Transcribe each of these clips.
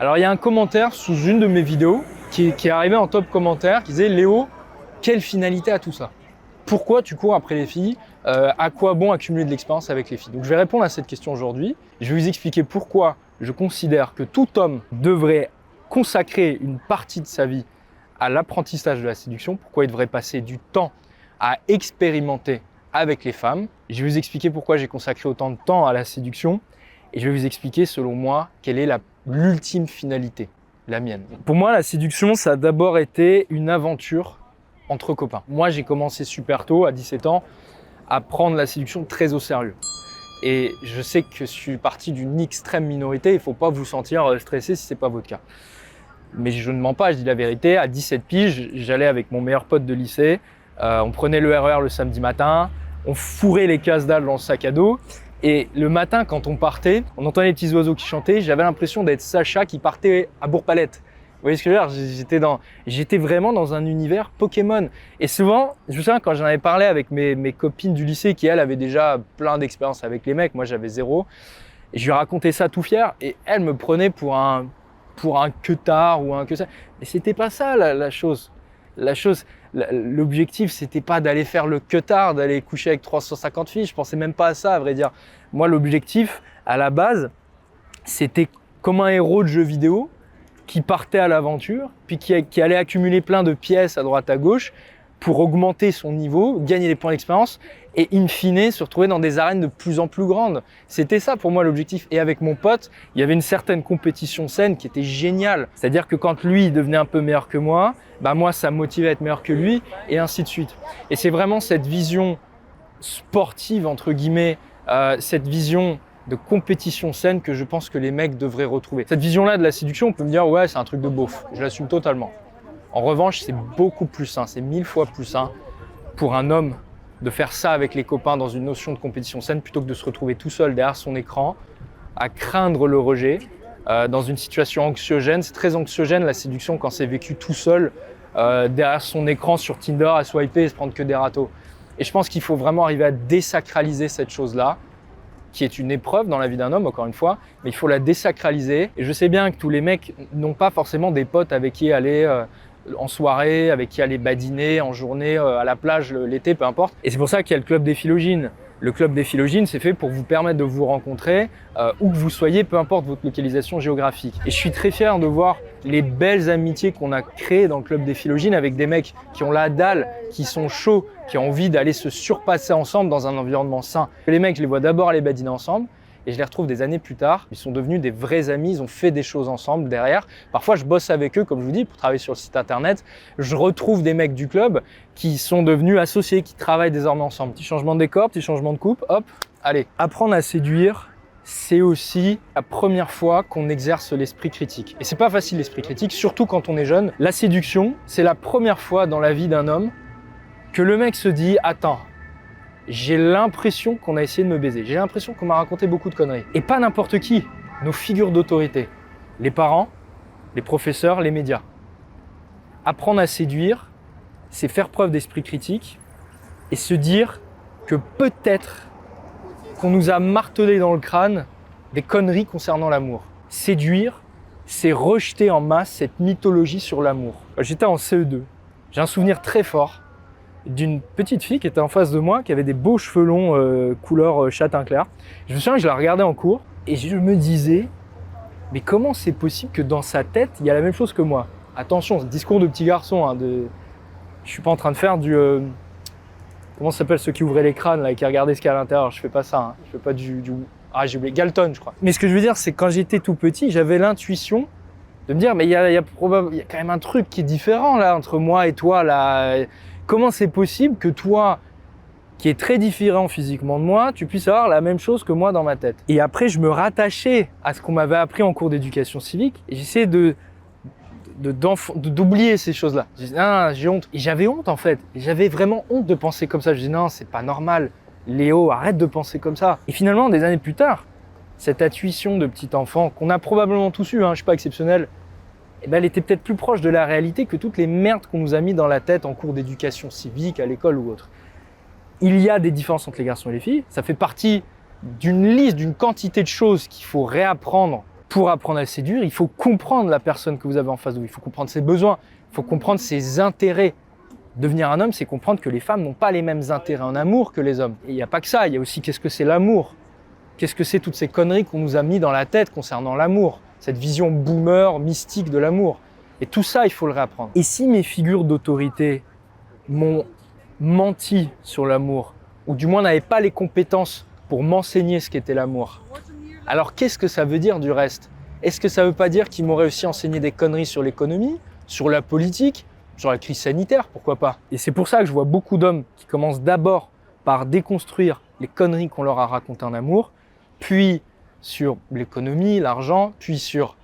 Alors il y a un commentaire sous une de mes vidéos qui est arrivé en top commentaire qui disait « Léo, quelle finalité a tout ça? Pourquoi tu cours après les filles? À quoi bon accumuler de l'expérience avec les filles ?» Donc je vais répondre à cette question aujourd'hui. Je vais vous expliquer pourquoi je considère que tout homme devrait consacrer une partie de sa vie à l'apprentissage de la séduction, pourquoi il devrait passer du temps à expérimenter avec les femmes. Je vais vous expliquer pourquoi j'ai consacré autant de temps à la séduction et je vais vous expliquer selon moi quelle est l'ultime finalité, la mienne. Pour moi, la séduction, ça a d'abord été une aventure entre copains. Moi, j'ai commencé super tôt, à 17 ans, à prendre la séduction très au sérieux. Et je sais que je suis parti d'une extrême minorité, il ne faut pas vous sentir stressé si ce n'est pas votre cas. Mais je ne mens pas, je dis la vérité, à 17 piges, j'allais avec mon meilleur pote de lycée, on prenait le RER le samedi matin, on fourrait les casse-dalles dans le sac à dos, et le matin, quand on partait, on entendait les petits oiseaux qui chantaient, j'avais l'impression d'être Sacha qui partait à Bourg-Palette. Vous voyez ce que je veux dire? J'étais vraiment dans un univers Pokémon. Et souvent, je me souviens quand j'en avais parlé avec mes copines du lycée qui, elles, avaient déjà plein d'expériences avec les mecs, moi j'avais zéro, et je lui racontais ça tout fier, et elles me prenaient pour un queutard ou un que ça. Mais c'était pas ça la chose. L'objectif, c'était pas d'aller faire le queutard, d'aller coucher avec 350 filles. Je pensais même pas à ça, à vrai dire. Moi, l'objectif, à la base, c'était comme un héros de jeu vidéo qui partait à l'aventure, puis qui allait accumuler plein de pièces à droite à gauche pour augmenter son niveau, gagner des points d'expérience et in fine se retrouver dans des arènes de plus en plus grandes. C'était ça pour moi l'objectif. Et avec mon pote, il y avait une certaine compétition saine qui était géniale. C'est-à-dire que quand lui devenait un peu meilleur que moi, bah moi ça me motivait à être meilleur que lui et ainsi de suite. Et c'est vraiment cette vision sportive entre guillemets, cette vision de compétition saine que je pense que les mecs devraient retrouver. Cette vision-là de la séduction, on peut me dire ouais c'est un truc de beauf, je l'assume totalement. En revanche, c'est beaucoup plus sain, c'est 1000 fois plus sain pour un homme de faire ça avec les copains dans une notion de compétition saine plutôt que de se retrouver tout seul derrière son écran à craindre le rejet dans une situation anxiogène. C'est très anxiogène la séduction quand c'est vécu tout seul derrière son écran sur Tinder à swiper et se prendre que des râteaux. Et je pense qu'il faut vraiment arriver à désacraliser cette chose-là qui est une épreuve dans la vie d'un homme, encore une fois, mais il faut la désacraliser. Et je sais bien que tous les mecs n'ont pas forcément des potes avec qui aller en soirée, avec qui aller badiner en journée, à la plage, l'été, peu importe. Et c'est pour ça qu'il y a le club des Philogines. Le club des Philogines, c'est fait pour vous permettre de vous rencontrer où que vous soyez, peu importe votre localisation géographique. Et je suis très fier de voir les belles amitiés qu'on a créées dans le club des Philogines avec des mecs qui ont la dalle, qui sont chauds, qui ont envie d'aller se surpasser ensemble dans un environnement sain. Les mecs, je les vois d'abord aller badiner ensemble et je les retrouve des années plus tard. Ils sont devenus des vrais amis, ils ont fait des choses ensemble derrière. Parfois, je bosse avec eux, comme je vous dis, pour travailler sur le site internet. Je retrouve des mecs du club qui sont devenus associés, qui travaillent désormais ensemble. Petit changement de décor, petit changement de coupe, hop, allez. Apprendre à séduire, c'est aussi la première fois qu'on exerce l'esprit critique. Et c'est pas facile l'esprit critique, surtout quand on est jeune. La séduction, c'est la première fois dans la vie d'un homme que le mec se dit « Attends, j'ai l'impression qu'on a essayé de me baiser. J'ai l'impression qu'on m'a raconté beaucoup de conneries. » Et pas n'importe qui, nos figures d'autorité. Les parents, les professeurs, les médias. Apprendre à séduire, c'est faire preuve d'esprit critique et se dire que peut-être qu'on nous a martelé dans le crâne des conneries concernant l'amour. Séduire, c'est rejeter en masse cette mythologie sur l'amour. J'étais en CE2. J'ai un souvenir très fort d'une petite fille qui était en face de moi, qui avait des beaux cheveux longs couleur châtain clair. Je me souviens que je la regardais en cours et je me disais, mais comment c'est possible que dans sa tête, il y a la même chose que moi? Attention, discours de petit garçon, hein, je suis pas en train de faire du... comment ça s'appelle ceux qui ouvraient les crânes là, et qui regardaient ce qu'il y a à l'intérieur? Je fais pas ça, hein. Je fais pas du... Ah, j'ai oublié, Galton, je crois. Mais ce que je veux dire, c'est que quand j'étais tout petit, j'avais l'intuition de me dire, mais il y a quand même un truc qui est différent là entre moi et toi là. Comment c'est possible que toi, qui est très différent physiquement de moi, tu puisses avoir la même chose que moi dans ma tête? Et après, je me rattachais à ce qu'on m'avait appris en cours d'éducation civique et j'essayais d'oublier ces choses-là. Je disais, ah, j'ai honte. Et j'avais honte en fait. Et j'avais vraiment honte de penser comme ça. Je disais, non, c'est pas normal. Léo, arrête de penser comme ça. Et finalement, des années plus tard, cette intuition de petit enfant qu'on a probablement tous eu, hein, je suis pas exceptionnel, eh ben, elle était peut-être plus proche de la réalité que toutes les merdes qu'on nous a mis dans la tête en cours d'éducation civique, à l'école ou autre. Il y a des différences entre les garçons et les filles. Ça fait partie d'une liste, d'une quantité de choses qu'il faut réapprendre pour apprendre à séduire, il faut comprendre la personne que vous avez en face de vous, il faut comprendre ses besoins, il faut comprendre ses intérêts. Devenir un homme, c'est comprendre que les femmes n'ont pas les mêmes intérêts en amour que les hommes. Et il n'y a pas que ça, il y a aussi qu'est-ce que c'est l'amour. Qu'est-ce que c'est toutes ces conneries qu'on nous a mis dans la tête concernant l'amour, cette vision boomer, mystique de l'amour. Et tout ça, il faut le réapprendre. Et si mes figures d'autorité m'ont menti sur l'amour, ou du moins n'avaient pas les compétences pour m'enseigner ce qu'était l'amour, alors qu'est-ce que ça veut dire du reste? Est-ce que ça veut pas dire qu'ils m'auraient aussi enseigné des conneries sur l'économie, sur la politique, sur la crise sanitaire, pourquoi pas? Et c'est pour ça que je vois beaucoup d'hommes qui commencent d'abord par déconstruire les conneries qu'on leur a racontées en amour, puis sur l'économie, l'argent, puis sur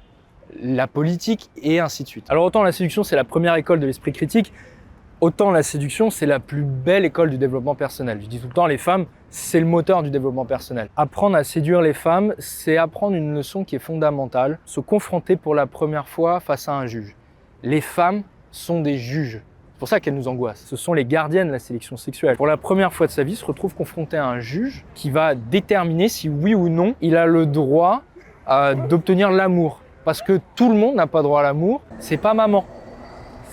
la politique et ainsi de suite. Alors autant la séduction, c'est la première école de l'esprit critique, autant la séduction, c'est la plus belle école du développement personnel. Je dis tout le temps, les femmes, c'est le moteur du développement personnel. Apprendre à séduire les femmes, c'est apprendre une leçon qui est fondamentale, se confronter pour la première fois face à un juge. Les femmes sont des juges. C'est pour ça qu'elles nous angoissent. Ce sont les gardiennes de la sélection sexuelle. Pour la première fois de sa vie, se retrouve confronté à un juge qui va déterminer si oui ou non il a le droit d'obtenir l'amour. Parce que tout le monde n'a pas droit à l'amour, c'est pas maman.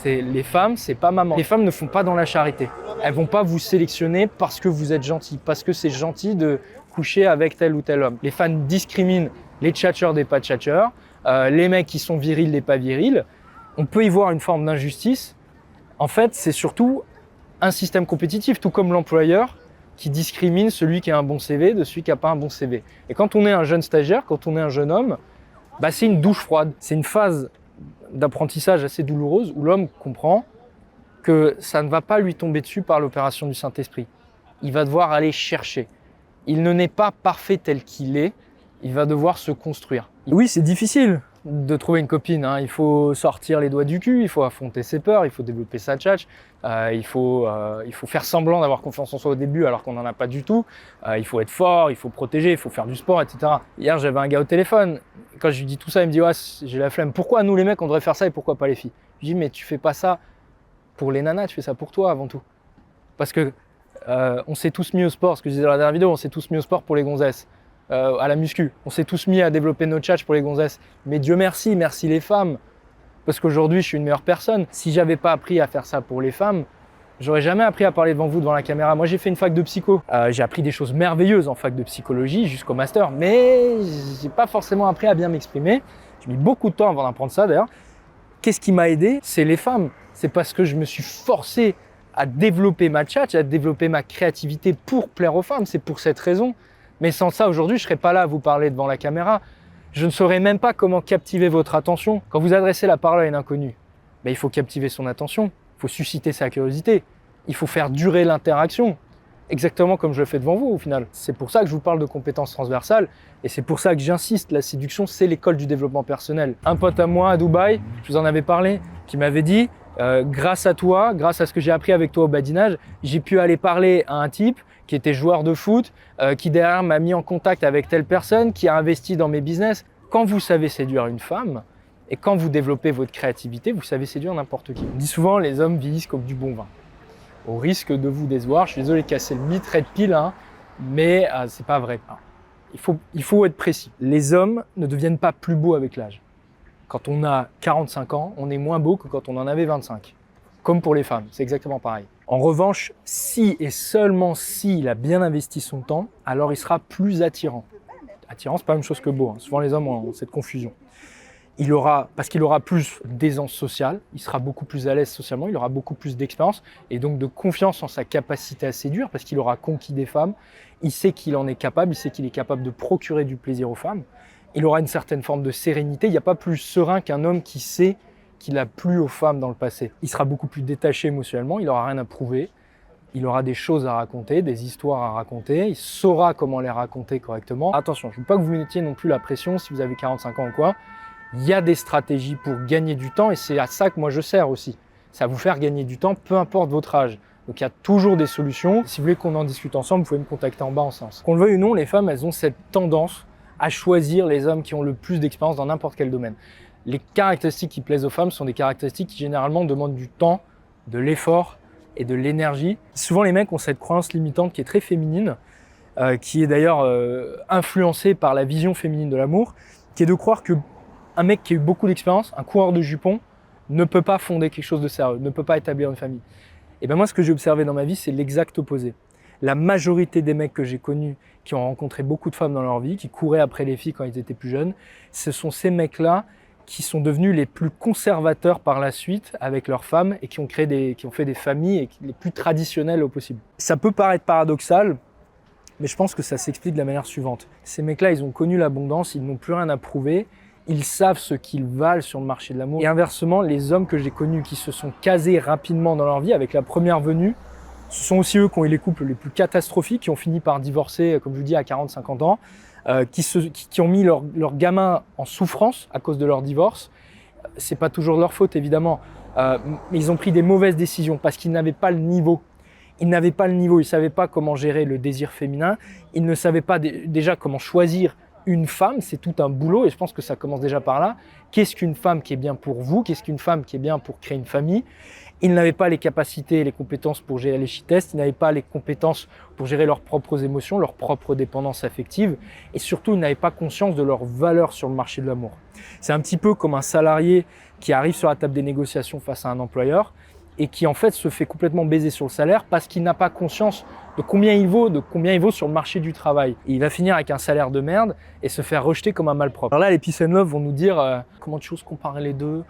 Les femmes, c'est pas maman. Les femmes ne font pas dans la charité. Elles vont pas vous sélectionner parce que vous êtes gentil, parce que c'est gentil de coucher avec tel ou tel homme. Les femmes discriminent les tchatcheurs des pas tchatcheurs, les mecs qui sont virils des pas virils. On peut y voir une forme d'injustice. En fait, c'est surtout un système compétitif, tout comme l'employeur qui discrimine celui qui a un bon CV de celui qui n'a pas un bon CV. Et quand on est un jeune stagiaire, quand on est un jeune homme, c'est une douche froide. C'est une phase d'apprentissage assez douloureuse où l'homme comprend que ça ne va pas lui tomber dessus par l'opération du Saint-Esprit. Il va devoir aller chercher. Il ne naît pas parfait tel qu'il est, il va devoir se construire. Oui, c'est difficile de trouver une copine, hein. Il faut sortir les doigts du cul, il faut affronter ses peurs, il faut développer sa tchatch, il faut faire semblant d'avoir confiance en soi au début alors qu'on n'en a pas du tout, il faut être fort, il faut protéger, il faut faire du sport, etc. Hier, j'avais un gars au téléphone, quand je lui dis tout ça, il me dit « Ouais, j'ai la flemme. Pourquoi nous les mecs, on devrait faire ça et pourquoi pas les filles ?» Je lui dis « Mais tu fais pas ça pour les nanas, tu fais ça pour toi avant tout. » Parce que on s'est tous mis au sport, ce que je disais dans la dernière vidéo, on s'est tous mis au sport pour les gonzesses. À la muscu. On s'est tous mis à développer nos tchatchs pour les gonzesses. Mais Dieu merci, merci les femmes. Parce qu'aujourd'hui, je suis une meilleure personne. Si j'avais pas appris à faire ça pour les femmes, j'aurais jamais appris à parler devant vous, devant la caméra. Moi, j'ai fait une fac de psycho. J'ai appris des choses merveilleuses en fac de psychologie jusqu'au master, mais j'ai pas forcément appris à bien m'exprimer. J'ai mis beaucoup de temps avant d'apprendre ça d'ailleurs. Qu'est-ce qui m'a aidé? C'est les femmes. C'est parce que je me suis forcé à développer ma tchatch, à développer ma créativité pour plaire aux femmes. C'est pour cette raison. Mais sans ça, aujourd'hui, je ne serais pas là à vous parler devant la caméra. Je ne saurais même pas comment captiver votre attention. Quand vous adressez la parole à une inconnue, il faut captiver son attention, il faut susciter sa curiosité, il faut faire durer l'interaction, exactement comme je le fais devant vous au final. C'est pour ça que je vous parle de compétences transversales et c'est pour ça que j'insiste, la séduction, c'est l'école du développement personnel. Un pote à moi à Dubaï, je vous en avais parlé, qui m'avait dit grâce à toi, grâce à ce que j'ai appris avec toi au badinage, j'ai pu aller parler à un type qui était joueur de foot, qui derrière m'a mis en contact avec telle personne, qui a investi dans mes business. Quand vous savez séduire une femme, et quand vous développez votre créativité, vous savez séduire n'importe qui. On dit souvent, les hommes vieillissent comme du bon vin. Au risque de vous décevoir, je suis désolé de casser le mythe red pill, hein, mais c'est pas vrai. Il faut être précis. Les hommes ne deviennent pas plus beaux avec l'âge. Quand on a 45 ans, on est moins beau que quand on en avait 25. Comme pour les femmes, c'est exactement pareil. En revanche, si et seulement si il a bien investi son temps, alors il sera plus attirant. Attirant, c'est pas la même chose que beau, hein. Souvent les hommes ont cette confusion. Parce qu'il aura plus d'aisance sociale, il sera beaucoup plus à l'aise socialement, il aura beaucoup plus d'expérience et donc de confiance en sa capacité à séduire parce qu'il aura conquis des femmes, il sait qu'il en est capable, il sait qu'il est capable de procurer du plaisir aux femmes. Il aura une certaine forme de sérénité, il n'y a pas plus serein qu'un homme qui sait qu'il a plu aux femmes dans le passé. Il sera beaucoup plus détaché émotionnellement, il n'aura rien à prouver, il aura des choses à raconter, des histoires à raconter, il saura comment les raconter correctement. Attention, je ne veux pas que vous mettiez non plus la pression si vous avez 45 ans ou quoi. Il y a des stratégies pour gagner du temps et c'est à ça que moi je sers aussi. C'est à vous faire gagner du temps, peu importe votre âge. Donc il y a toujours des solutions. Si vous voulez qu'on en discute ensemble, vous pouvez me contacter en bas en sens. Qu'on le veuille ou non, les femmes, elles ont cette tendance à choisir les hommes qui ont le plus d'expérience dans n'importe quel domaine. Les caractéristiques qui plaisent aux femmes sont des caractéristiques qui généralement demandent du temps, de l'effort et de l'énergie. Souvent les mecs ont cette croyance limitante qui est très féminine, qui est d'ailleurs influencée par la vision féminine de l'amour. qui est de croire qu'un mec qui a eu beaucoup d'expérience, un coureur de jupons, ne peut pas fonder quelque chose de sérieux, ne peut pas établir une famille. Et bien moi, ce que j'ai observé dans ma vie, c'est l'exact opposé. La majorité des mecs que j'ai connus qui ont rencontré beaucoup de femmes dans leur vie, qui couraient après les filles quand ils étaient plus jeunes, ce sont ces mecs-là qui sont devenus les plus conservateurs par la suite avec leurs femmes et qui ont fait des familles les plus traditionnelles au possible. Ça peut paraître paradoxal, mais je pense que ça s'explique de la manière suivante. Ces mecs-là, ils ont connu l'abondance, ils n'ont plus rien à prouver, ils savent ce qu'ils valent sur le marché de l'amour. Et inversement, les hommes que j'ai connus qui se sont casés rapidement dans leur vie avec la première venue, ce sont aussi eux qui ont eu les couples les plus catastrophiques, qui ont fini par divorcer, comme je vous dis, à 40-50 ans, qui ont mis leur gamin en souffrance à cause de leur divorce. C'est pas toujours de leur faute, évidemment, mais ils ont pris des mauvaises décisions parce qu'ils n'avaient pas le niveau. Ils n'avaient pas le niveau, ils ne savaient pas comment gérer le désir féminin, ils ne savaient pas déjà comment choisir une femme, c'est tout un boulot et je pense que ça commence déjà par là. Qu'est-ce qu'une femme qui est bien pour vous? Qu'est-ce qu'une femme qui est bien pour créer une famille? Ils n'avaient pas les capacités et les compétences pour gérer les shit-tests, ils n'avaient pas les compétences pour gérer leurs propres émotions, leurs propres dépendances affectives et surtout ils n'avaient pas conscience de leur valeur sur le marché de l'amour. C'est un petit peu comme un salarié qui arrive sur la table des négociations face à un employeur et qui en fait se fait complètement baiser sur le salaire parce qu'il n'a pas conscience de combien il vaut sur le marché du travail. Et il va finir avec un salaire de merde et se faire rejeter comme un malpropre. Alors là, les Peace and Love vont nous dire comment tu oses comparer les deux,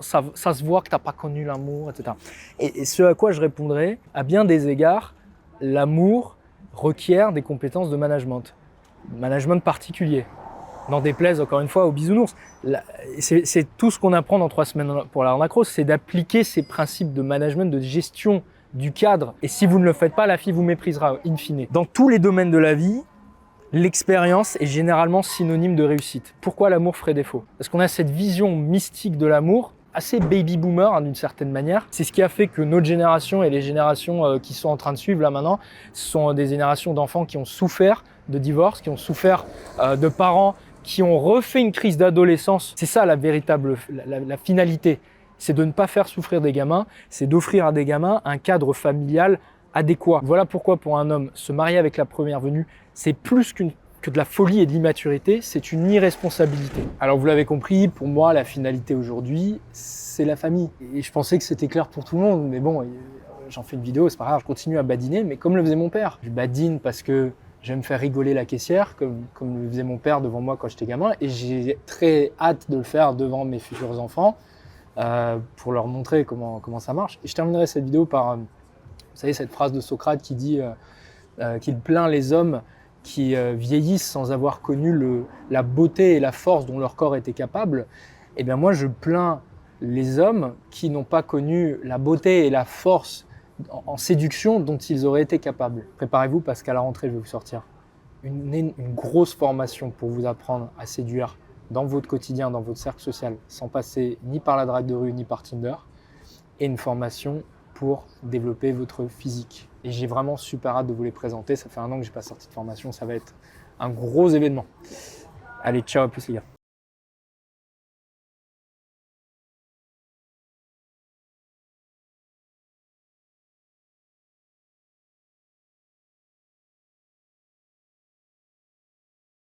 ça se voit que tu n'as pas connu l'amour, etc. Et ce à quoi je répondrai, à bien des égards, l'amour requiert des compétences de management particulier. N'en déplaise encore une fois aux bisounours. C'est tout ce qu'on apprend dans 3 semaines pour la macro, c'est d'appliquer ces principes de management, de gestion du cadre. Et si vous ne le faites pas, la fille vous méprisera in fine. Dans tous les domaines de la vie, l'expérience est généralement synonyme de réussite. Pourquoi l'amour ferait défaut? Parce qu'on a cette vision mystique de l'amour, assez baby boomer d'une certaine manière. C'est ce qui a fait que notre génération et les générations qui sont en train de suivre là maintenant, ce sont des générations d'enfants qui ont souffert de divorce, qui ont souffert de parents qui ont refait une crise d'adolescence. C'est ça la véritable la finalité. C'est de ne pas faire souffrir des gamins, c'est d'offrir à des gamins un cadre familial adéquat. Voilà pourquoi pour un homme, se marier avec la première venue, c'est plus que de la folie et de l'immaturité, c'est une irresponsabilité. Alors vous l'avez compris, pour moi, la finalité aujourd'hui, c'est la famille. Et je pensais que c'était clair pour tout le monde, mais bon, j'en fais une vidéo, c'est pas grave, je continue à badiner, mais comme le faisait mon père. Je badine parce que j'aime faire rigoler la caissière, comme le faisait mon père devant moi quand j'étais gamin, et j'ai très hâte de le faire devant mes futurs enfants pour leur montrer comment ça marche. Et je terminerai cette vidéo par, vous savez, cette phrase de Socrate qui dit qu'il plaint les hommes qui vieillissent sans avoir connu la beauté et la force dont leur corps était capable. Eh bien moi, je plains les hommes qui n'ont pas connu la beauté et la force en séduction dont ils auraient été capables. Préparez-vous parce qu'à la rentrée, je vais vous sortir une grosse formation pour vous apprendre à séduire dans votre quotidien, dans votre cercle social, sans passer ni par la drague de rue, ni par Tinder, et une formation pour développer votre physique. Et j'ai vraiment super hâte de vous les présenter. Ça fait 1 an que je n'ai pas sorti de formation, ça va être un gros événement. Allez, ciao, à plus les gars.